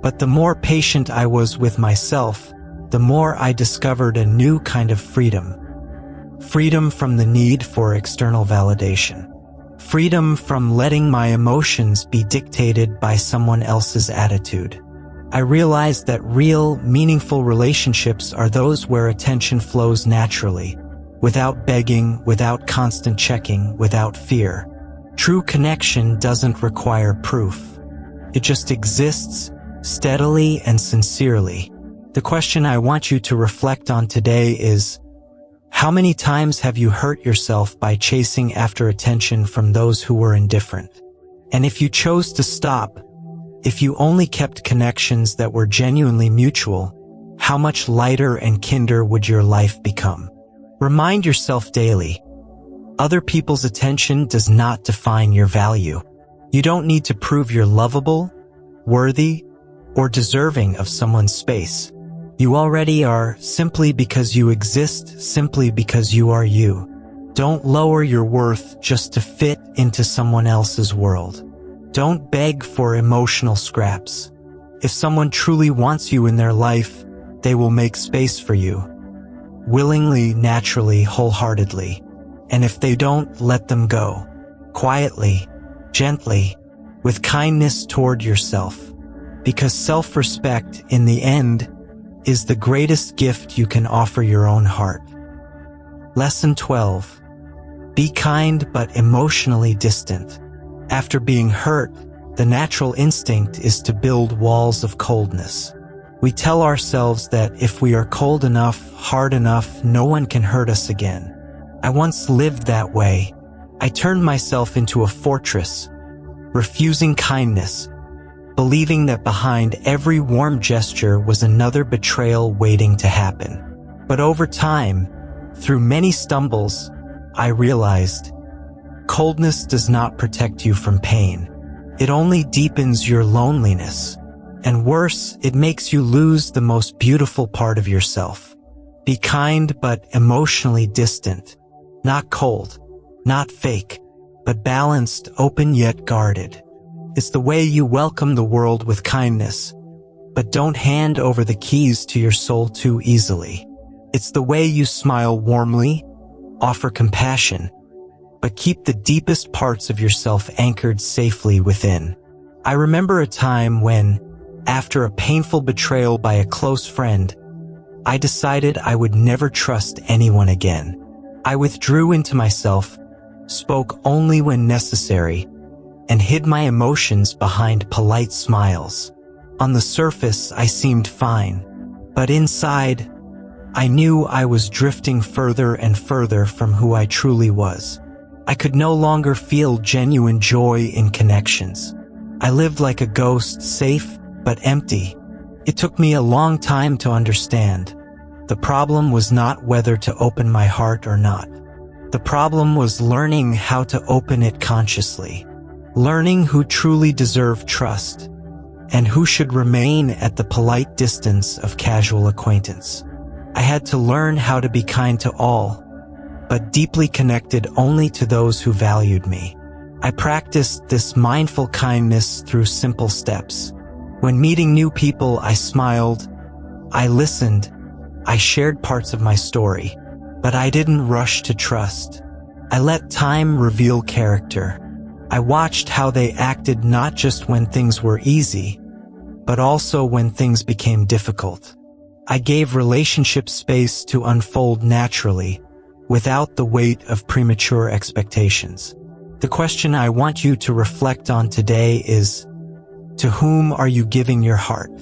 But the more patient I was with myself, the more I discovered a new kind of freedom. Freedom from the need for external validation. Freedom from letting my emotions be dictated by someone else's attitude. I realized that real, meaningful relationships are those where attention flows naturally, without begging, without constant checking, without fear. True connection doesn't require proof. It just exists, steadily and sincerely. The question I want you to reflect on today is, how many times have you hurt yourself by chasing after attention from those who were indifferent? And if you chose to stop, if you only kept connections that were genuinely mutual, how much lighter and kinder would your life become? Remind yourself daily, other people's attention does not define your value. You don't need to prove you're lovable, worthy, or deserving of someone's space. You already are, simply because you exist, simply because you are you. Don't lower your worth just to fit into someone else's world. Don't beg for emotional scraps. If someone truly wants you in their life, they will make space for you. Willingly, naturally, wholeheartedly. And if they don't, let them go. Quietly, gently, with kindness toward yourself. Because self-respect, in the end, is the greatest gift you can offer your own heart. Lesson 12. Be kind but emotionally distant. After being hurt, the natural instinct is to build walls of coldness. We tell ourselves that if we are cold enough, hard enough, no one can hurt us again. I once lived that way. I turned myself into a fortress, refusing kindness, believing that behind every warm gesture was another betrayal waiting to happen. But over time, through many stumbles, I realized coldness does not protect you from pain. It only deepens your loneliness. And worse, it makes you lose the most beautiful part of yourself. Be kind but emotionally distant. Not cold, not fake, but balanced, open yet guarded. It's the way you welcome the world with kindness, but don't hand over the keys to your soul too easily. It's the way you smile warmly, offer compassion, but keep the deepest parts of yourself anchored safely within. I remember a time when, after a painful betrayal by a close friend, I decided I would never trust anyone again. I withdrew into myself, spoke only when necessary, and hid my emotions behind polite smiles. On the surface, I seemed fine, but inside, I knew I was drifting further and further from who I truly was. I could no longer feel genuine joy in connections. I lived like a ghost, safe but empty. It took me a long time to understand. The problem was not whether to open my heart or not. The problem was learning how to open it consciously. Learning who truly deserved trust, and who should remain at the polite distance of casual acquaintance. I had to learn how to be kind to all, but deeply connected only to those who valued me. I practiced this mindful kindness through simple steps. When meeting new people, I smiled, I listened, I shared parts of my story, but I didn't rush to trust. I let time reveal character. I watched how they acted not just when things were easy, but also when things became difficult. I gave relationships space to unfold naturally, without the weight of premature expectations. The question I want you to reflect on today is, to whom are you giving your heart?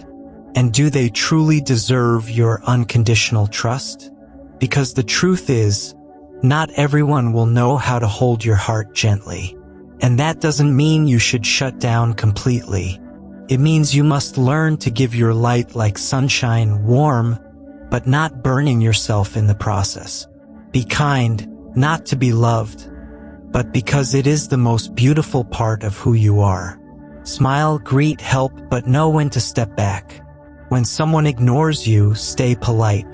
And do they truly deserve your unconditional trust? Because the truth is, not everyone will know how to hold your heart gently. And that doesn't mean you should shut down completely. It means you must learn to give your light like sunshine, warm, but not burning yourself in the process. Be kind, not to be loved, but because it is the most beautiful part of who you are. Smile, greet, help, but know when to step back. When someone ignores you, stay polite.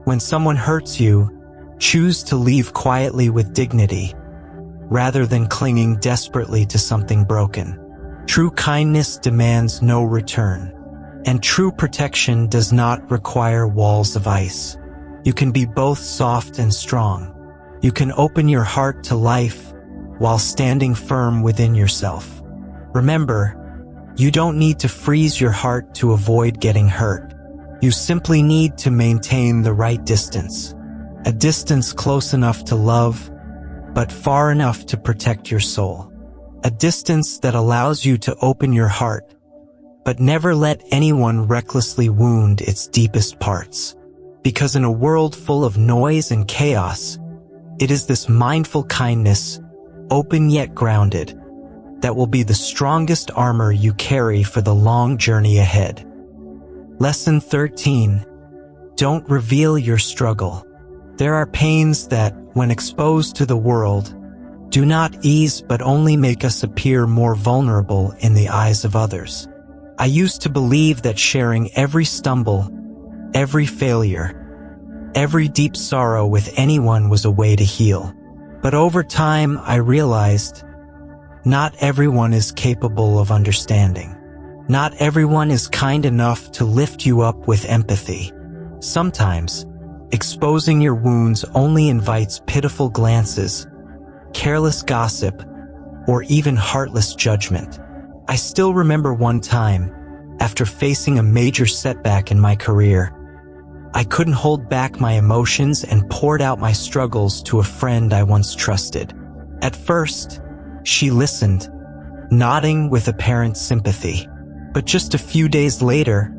When someone hurts you, choose to leave quietly with dignity, rather than clinging desperately to something broken. True kindness demands no return, and true protection does not require walls of ice. You can be both soft and strong. You can open your heart to life while standing firm within yourself. Remember, you don't need to freeze your heart to avoid getting hurt. You simply need to maintain the right distance. A distance close enough to love, but far enough to protect your soul. A distance that allows you to open your heart, but never let anyone recklessly wound its deepest parts. Because in a world full of noise and chaos, it is this mindful kindness, open yet grounded, that will be the strongest armor you carry for the long journey ahead. Lesson 13. Don't reveal your struggle. There are pains that, when exposed to the world, do not ease but only make us appear more vulnerable in the eyes of others. I used to believe that sharing every stumble, every failure, every deep sorrow with anyone was a way to heal. But over time, I realized not everyone is capable of understanding. Not everyone is kind enough to lift you up with empathy. Sometimes, exposing your wounds only invites pitiful glances, careless gossip, or even heartless judgment. I still remember one time, after facing a major setback in my career, I couldn't hold back my emotions and poured out my struggles to a friend I once trusted. At first, she listened, nodding with apparent sympathy. But just a few days later,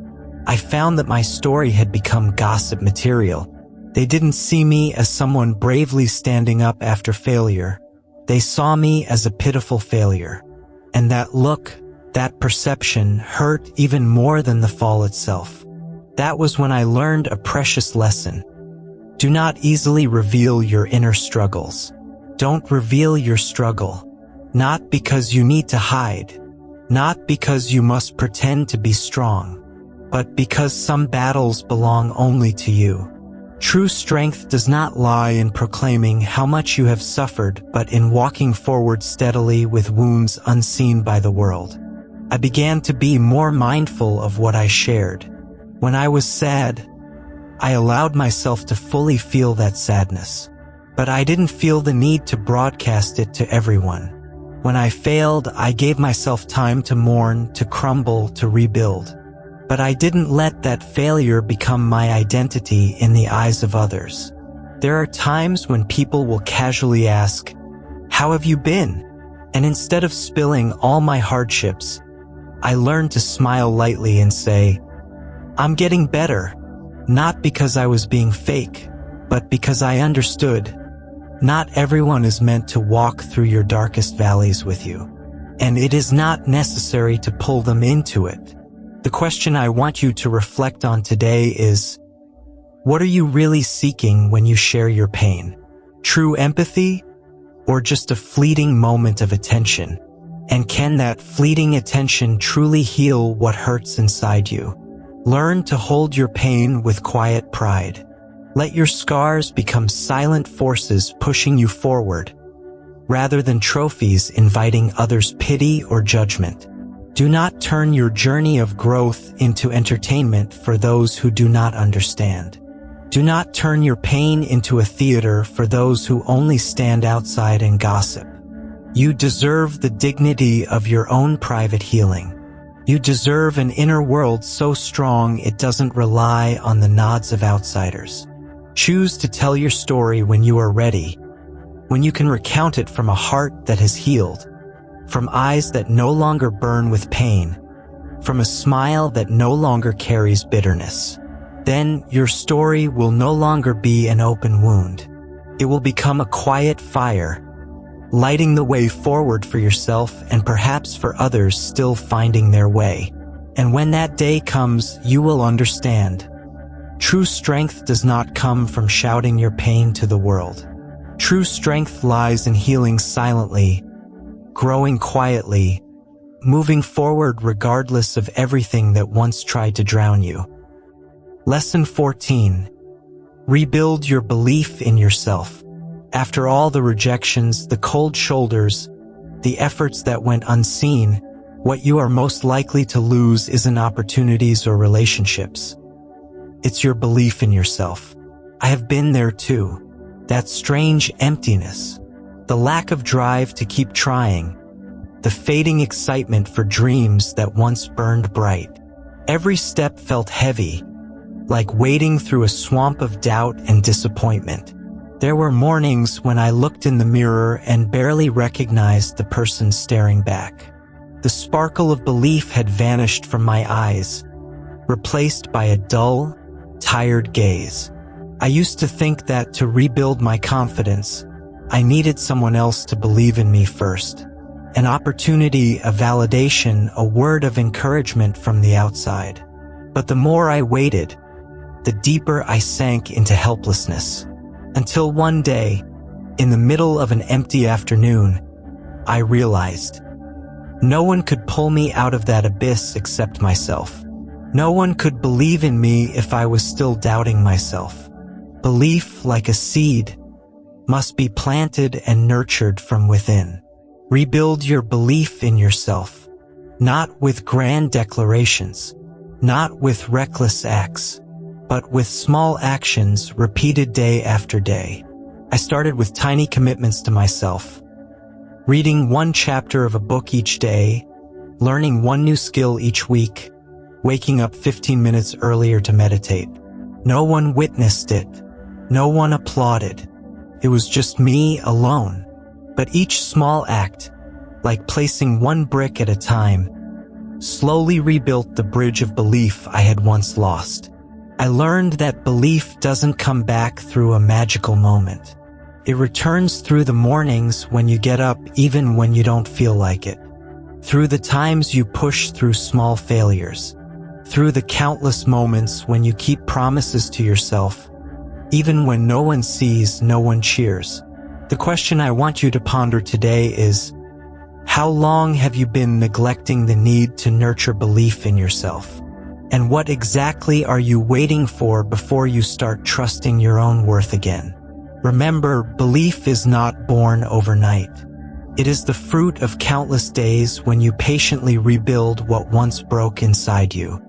I found that my story had become gossip material. They didn't see me as someone bravely standing up after failure. They saw me as a pitiful failure. And that look, that perception, hurt even more than the fall itself. That was when I learned a precious lesson. Do not easily reveal your inner struggles. Don't reveal your struggle. Not because you need to hide. Not because you must pretend to be strong. But because some battles belong only to you. True strength does not lie in proclaiming how much you have suffered, but in walking forward steadily with wounds unseen by the world. I began to be more mindful of what I shared. When I was sad, I allowed myself to fully feel that sadness. But I didn't feel the need to broadcast it to everyone. When I failed, I gave myself time to mourn, to crumble, to rebuild. But I didn't let that failure become my identity in the eyes of others. There are times when people will casually ask, "How have you been?" And instead of spilling all my hardships, I learned to smile lightly and say, "I'm getting better," not because I was being fake, but because I understood Not everyone is meant to walk through your darkest valleys with you, and it is not necessary to pull them into it. The question I want you to reflect on today is, what are you really seeking when you share your pain? True empathy, or just a fleeting moment of attention? And can that fleeting attention truly heal what hurts inside you? Learn to hold your pain with quiet pride. Let your scars become silent forces pushing you forward, rather than trophies inviting others' pity or judgment. Do not turn your journey of growth into entertainment for those who do not understand. Do not turn your pain into a theater for those who only stand outside and gossip. You deserve the dignity of your own private healing. You deserve an inner world so strong it doesn't rely on the nods of outsiders. Choose to tell your story when you are ready, when you can recount it from a heart that has healed, from eyes that no longer burn with pain, from a smile that no longer carries bitterness. Then your story will no longer be an open wound. It will become a quiet fire, lighting the way forward for yourself and perhaps for others still finding their way. And when that day comes, you will understand. True strength does not come from shouting your pain to the world. True strength lies in healing silently, growing quietly, moving forward regardless of everything that once tried to drown you. Lesson 14. Rebuild your belief in yourself. After all the rejections, the cold shoulders, the efforts that went unseen, what you are most likely to lose isn't opportunities or relationships. It's your belief in yourself. I have been there too. That strange emptiness, the lack of drive to keep trying, the fading excitement for dreams that once burned bright. Every step felt heavy, like wading through a swamp of doubt and disappointment. There were mornings when I looked in the mirror and barely recognized the person staring back. The sparkle of belief had vanished from my eyes, replaced by a dull, tired gaze. I used to think that to rebuild my confidence, I needed someone else to believe in me first. An opportunity, a validation, a word of encouragement from the outside. But the more I waited, the deeper I sank into helplessness. Until one day, in the middle of an empty afternoon, I realized no one could pull me out of that abyss except myself. No one could believe in me if I was still doubting myself. Belief, like a seed, must be planted and nurtured from within. Rebuild your belief in yourself, not with grand declarations, not with reckless acts, but with small actions repeated day after day. I started with tiny commitments to myself, reading one chapter of a book each day, learning one new skill each week, waking up 15 minutes earlier to meditate. No one witnessed it. No one applauded. It was just me alone. But each small act, like placing one brick at a time, slowly rebuilt the bridge of belief I had once lost. I learned that belief doesn't come back through a magical moment. It returns through the mornings when you get up even when you don't feel like it. Through the times you push through small failures. Through the countless moments when you keep promises to yourself, even when no one sees, no one cheers. The question I want you to ponder today is, how long have you been neglecting the need to nurture belief in yourself? And what exactly are you waiting for before you start trusting your own worth again? Remember, belief is not born overnight. It is the fruit of countless days when you patiently rebuild what once broke inside you.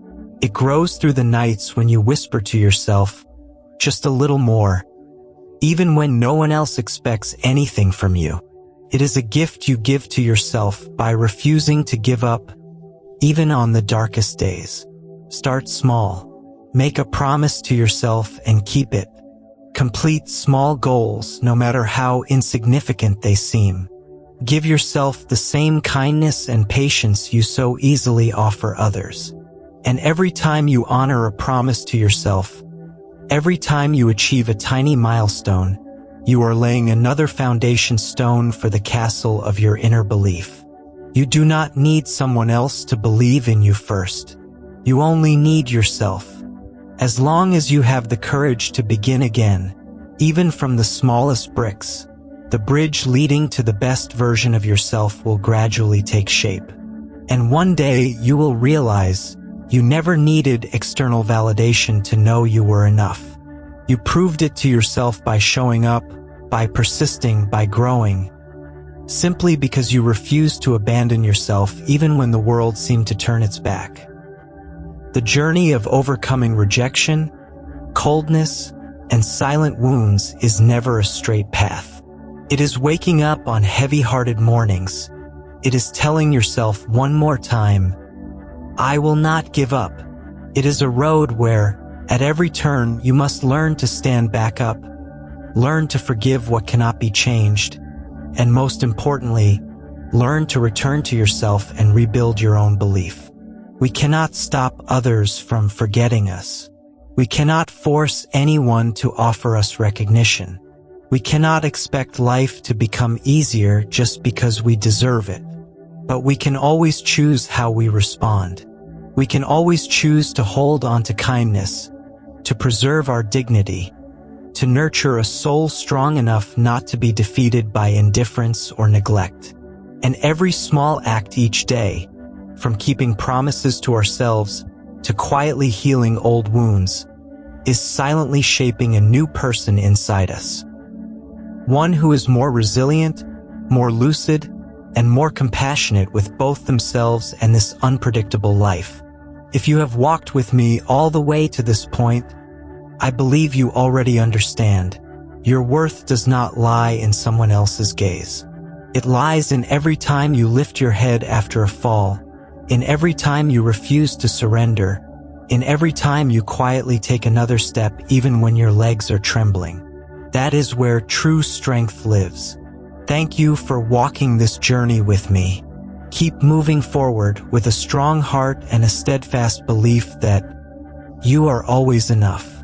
It grows through the nights when you whisper to yourself, just a little more, even when no one else expects anything from you. It is a gift you give to yourself by refusing to give up, even on the darkest days. Start small. Make a promise to yourself and keep it. Complete small goals, no matter how insignificant they seem. Give yourself the same kindness and patience you so easily offer others. And every time you honor a promise to yourself, every time you achieve a tiny milestone, you are laying another foundation stone for the castle of your inner belief. You do not need someone else to believe in you first. You only need yourself. As long as you have the courage to begin again, even from the smallest bricks, the bridge leading to the best version of yourself will gradually take shape. And one day you will realize you never needed external validation to know you were enough. You proved it to yourself by showing up, by persisting, by growing, simply because you refused to abandon yourself even when the world seemed to turn its back. The journey of overcoming rejection, coldness, and silent wounds is never a straight path. It is waking up on heavy-hearted mornings. It is telling yourself one more time, I will not give up. It is a road where, at every turn, you must learn to stand back up, learn to forgive what cannot be changed, and most importantly, learn to return to yourself and rebuild your own belief. We cannot stop others from forgetting us. We cannot force anyone to offer us recognition. We cannot expect life to become easier just because we deserve it. But we can always choose how we respond. We can always choose to hold on to kindness, to preserve our dignity, to nurture a soul strong enough not to be defeated by indifference or neglect. And every small act each day, from keeping promises to ourselves to quietly healing old wounds, is silently shaping a new person inside us. One who is more resilient, more lucid, and more compassionate with both themselves and this unpredictable life. If you have walked with me all the way to this point, I believe you already understand. Your worth does not lie in someone else's gaze. It lies in every time you lift your head after a fall, in every time you refuse to surrender, in every time you quietly take another step even when your legs are trembling. That is where true strength lives. Thank you for walking this journey with me. Keep moving forward with a strong heart and a steadfast belief that you are always enough.